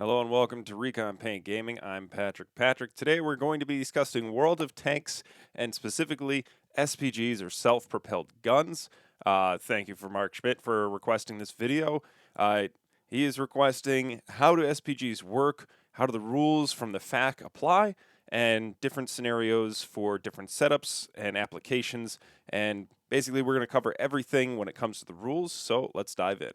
Hello and welcome to Recon Paint Gaming. I'm Patrick. Today we're going to be discussing World of Tanks and specifically SPGs or self-propelled guns. Thank you for Mark Schmidt for requesting this video. Uh, he is requesting how do SPGs work, how do the rules from the FAQ apply, and different scenarios for different setups and applications. And basically we're going to cover everything when it comes to the rules, so let's dive in.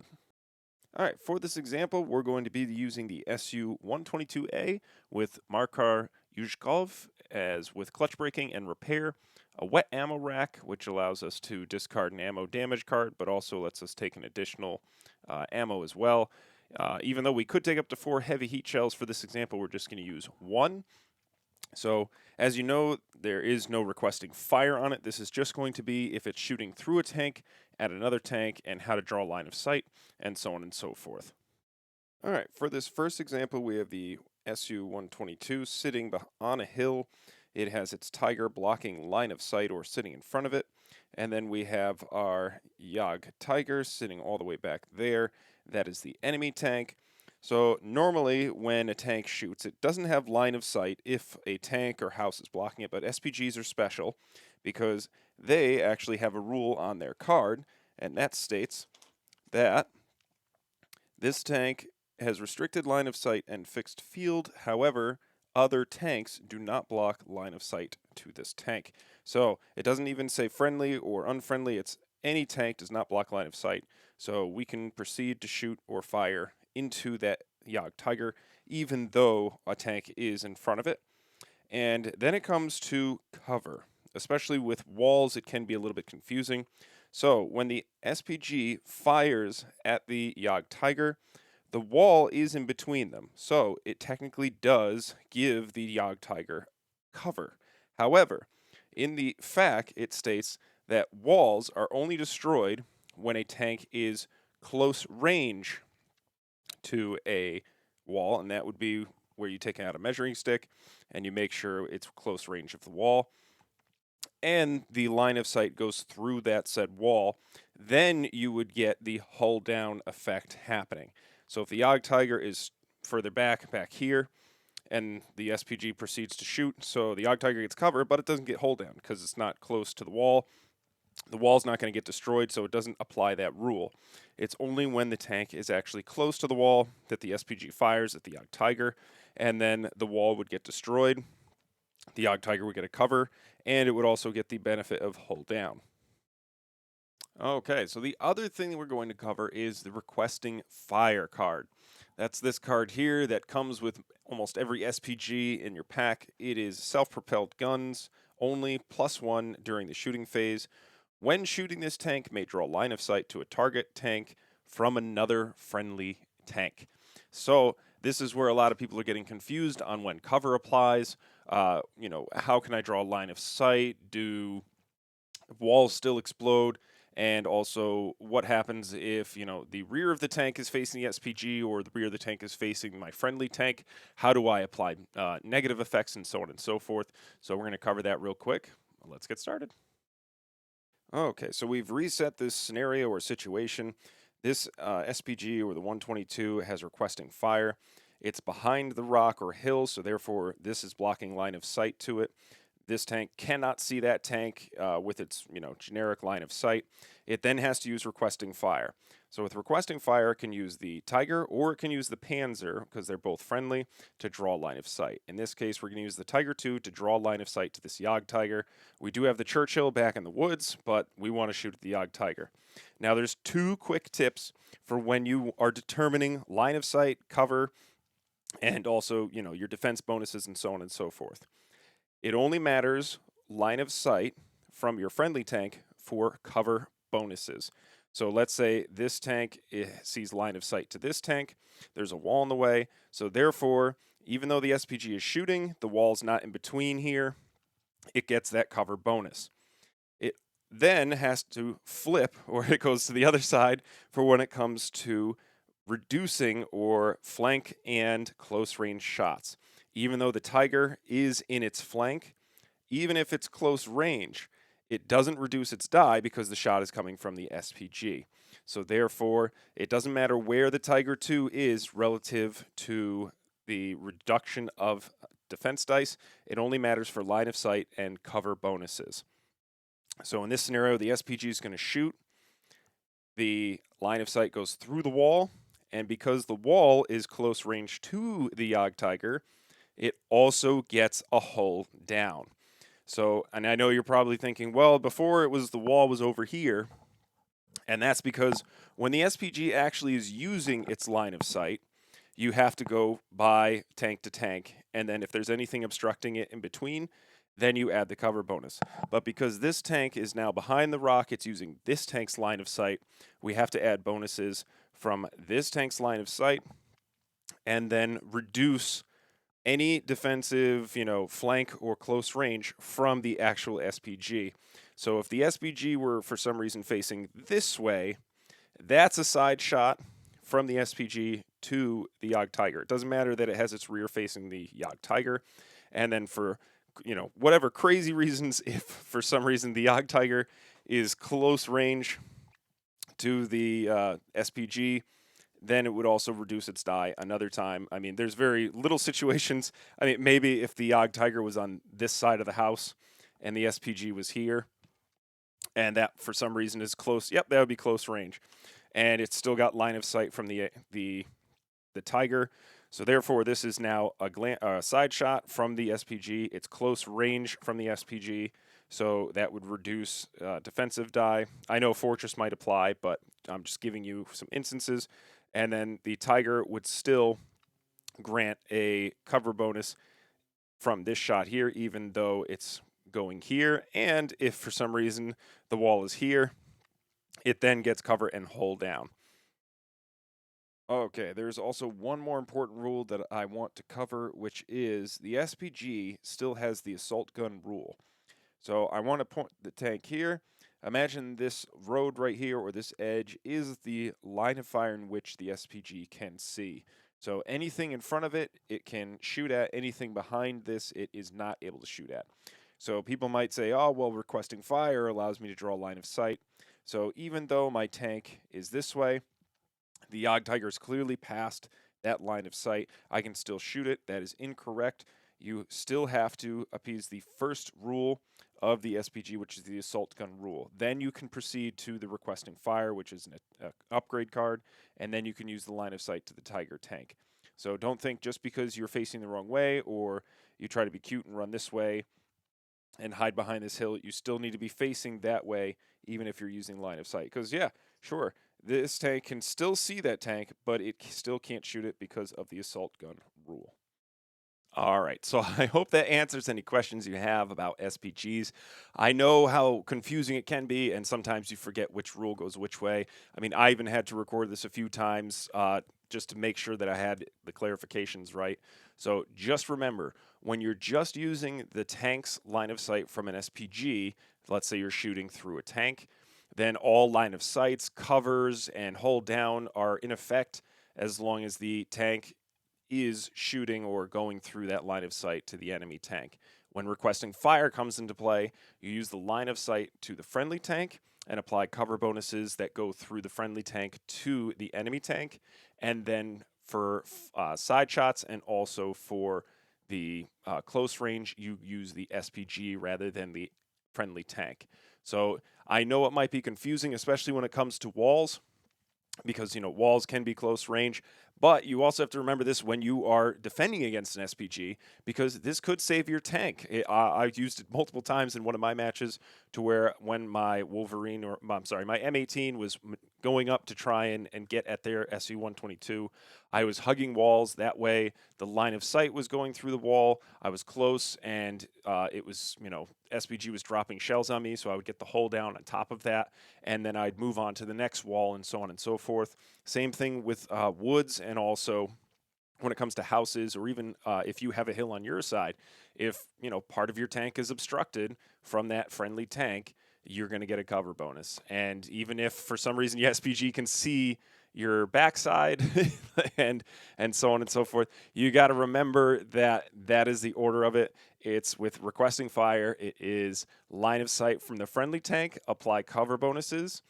All right, for this example, we're going to be using the SU-122A with Markar Yuzhkov as with clutch braking and repair, a wet ammo rack, which allows us to discard an ammo damage card, but also lets us take an additional ammo as well. Even though we could take up to 4 heavy heat shells for this example, we're just going to use 1. So, as you know, there is no requesting fire on it. This is just going to be if it's shooting through a tank at another tank and how to draw a line of sight and so on and so forth. All right, for this first example, we have the SU-122 sitting on a hill. It has its Tiger blocking line of sight or sitting in front of it. And then we have our Yag Tiger sitting all the way back there. That is the enemy tank. So normally when a tank shoots, it doesn't have line of sight if a tank or house is blocking it, but SPGs are special because they actually have a rule on their card, and that states that this tank has restricted line of sight and fixed field. However, other tanks do not block line of sight to this tank. So it doesn't even say friendly or unfriendly. It's any tank does not block line of sight. So we can proceed to shoot or fire into that Yag Tiger, even though a tank is in front of it. And then it comes to cover. Especially with walls, it can be a little bit confusing. So when the SPG fires at the Yag Tiger, the wall is in between them. So it technically does give the Yag Tiger cover. However, in the FAQ, it states that walls are only destroyed when a tank is close range to a wall, and that would be where you take out a measuring stick and you make sure it's close range of the wall and the line of sight goes through that said wall, then you would get the hull down effect happening. So if the Yag Tiger is further back here, and the SPG proceeds to shoot, so the Yag Tiger gets cover, but it doesn't get hull down because it's not close to the wall. The wall's not going to get destroyed, so it doesn't apply that rule. It's only when the tank is actually close to the wall that the SPG fires at the Yag Tiger, and then the wall would get destroyed. The Yag Tiger would get a cover, and it would also get the benefit of hull down. Okay, so the other thing that we're going to cover is the requesting fire card. That's this card here that comes with almost every SPG in your pack. It is self-propelled guns only, +1 during the shooting phase. When shooting this tank, may draw line of sight to a target tank from another friendly tank. So this is where a lot of people are getting confused on when cover applies. How can I draw a line of sight? Do walls still explode? And also, what happens if, the rear of the tank is facing the SPG or the rear of the tank is facing my friendly tank? How do I apply negative effects and so on and so forth? So we're going to cover that real quick. Let's get started. Okay, so we've reset this scenario or situation. This SPG or the 122 has requesting fire. It's behind the rock or hill, so therefore this is blocking line of sight to it. This tank cannot see that tank with its generic line of sight. It then has to use requesting fire. So with requesting fire, it can use the Tiger or it can use the Panzer because they're both friendly to draw line of sight. In this case, we're going to use the Tiger 2 to draw line of sight to this Yag Tiger. We do have the Churchill back in the woods, but we want to shoot at the Yag Tiger. Now there's 2 quick tips for when you are determining line of sight, cover, and also, your defense bonuses and so on and so forth. It only matters line of sight from your friendly tank for cover bonuses. So let's say this tank sees line of sight to this tank. There's a wall in the way. So therefore, even though the SPG is shooting, the wall's not in between here. It gets that cover bonus. It then has to flip, or it goes to the other side for when it comes to reducing or flank and close range shots. Even though the Tiger is in its flank, even if it's close range, it doesn't reduce its die because the shot is coming from the SPG. So therefore, it doesn't matter where the Tiger 2 is relative to the reduction of defense dice. It only matters for line of sight and cover bonuses. So in this scenario, the SPG is going to shoot. The line of sight goes through the wall, and because the wall is close range to the Yogg Tiger, it also gets a hull down. So, and I know you're probably thinking, well, before it was the wall was over here, and that's because when the SPG actually is using its line of sight, you have to go by tank to tank, and then if there's anything obstructing it in between, then you add the cover bonus. But because this tank is now behind the rock, it's using this tank's line of sight, we have to add bonuses from this tank's line of sight, and then reduce any defensive, flank or close range from the actual SPG. So if the SPG were for some reason facing this way, that's a side shot from the SPG to the Yogg Tiger. It doesn't matter that it has its rear facing the Yogg Tiger. And then for, whatever crazy reasons, if for some reason the Yogg Tiger is close range to the SPG, then it would also reduce its die another time. I mean, there's very little situations. I mean, maybe if the Yogg Tiger was on this side of the house and the SPG was here, and that for some reason is close, that would be close range. And it's still got line of sight from the Tiger. So therefore, this is now a side shot from the SPG. It's close range from the SPG. So that would reduce defensive die. I know Fortress might apply, but I'm just giving you some instances. And then the Tiger would still grant a cover bonus from this shot here, even though it's going here. And if for some reason the wall is here, it then gets cover and hold down. Okay, there's also one more important rule that I want to cover, which is the SPG still has the assault gun rule. So I want to point the tank here. Imagine this road right here, or this edge, is the line of fire in which the SPG can see. So anything in front of it, it can shoot at. Anything behind this, it is not able to shoot at. So people might say, oh, well, requesting fire allows me to draw line of sight. So even though my tank is this way, the Yogg Tiger is clearly past that line of sight, I can still shoot it. That is incorrect. You still have to appease the first rule of the SPG, which is the assault gun rule. Then you can proceed to the requesting fire, which is an upgrade card, and then you can use the line of sight to the Tiger tank. So don't think just because you're facing the wrong way or you try to be cute and run this way and hide behind this hill, you still need to be facing that way, even if you're using line of sight. Because, yeah, sure, this tank can still see that tank, but it still can't shoot it because of the assault gun rule. All right, so I hope that answers any questions you have about SPGs. I know how confusing it can be, and sometimes you forget which rule goes which way. I mean, I even had to record this a few times just to make sure that I had the clarifications right. So just remember, when you're just using the tank's line of sight from an SPG, let's say you're shooting through a tank, then all line of sights, covers, and hold down are in effect as long as the tank is shooting or going through that line of sight to the enemy tank. When requesting fire comes into play, you use the line of sight to the friendly tank and apply cover bonuses that go through the friendly tank to the enemy tank. And then for side shots and also for the close range, you use the SPG rather than the friendly tank. So I know it might be confusing, especially when it comes to walls, because walls can be close range, but you also have to remember this when you are defending against an SPG, because this could save your tank. I've used it multiple times in one of my matches to where when my Wolverine, or I'm sorry, my M18 was going up to try and get at their SU-122, I was hugging walls. That way the line of sight was going through the wall. I was close, and it was, SPG was dropping shells on me, so I would get the hull down on top of that, and then I'd move on to the next wall and so on and so forth. Same thing with woods, and also when it comes to houses, or even if you have a hill on your side, if part of your tank is obstructed from that friendly tank, you're going to get a cover bonus. And even if for some reason the SPG can see your backside and so on and so forth, you got to remember that that is the order of it. It's with requesting fire, it is line of sight from the friendly tank, apply cover bonuses.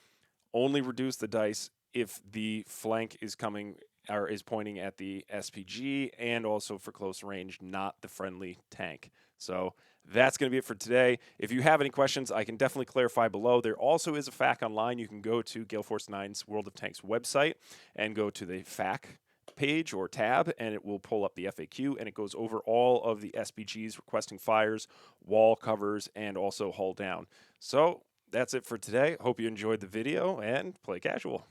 only reduce the dice if the flank is coming or is pointing at the SPG, and also for close range, not the friendly tank. So that's going to be it for today. If you have any questions, I can definitely clarify below. There also is a FAQ online. You can go to Gale Force 9's World of Tanks website and go to the FAQ page or tab, and it will pull up the FAQ, and it goes over all of the SPGs requesting fires, wall covers, and also hull down. So that's it for today. Hope you enjoyed the video, and play casual.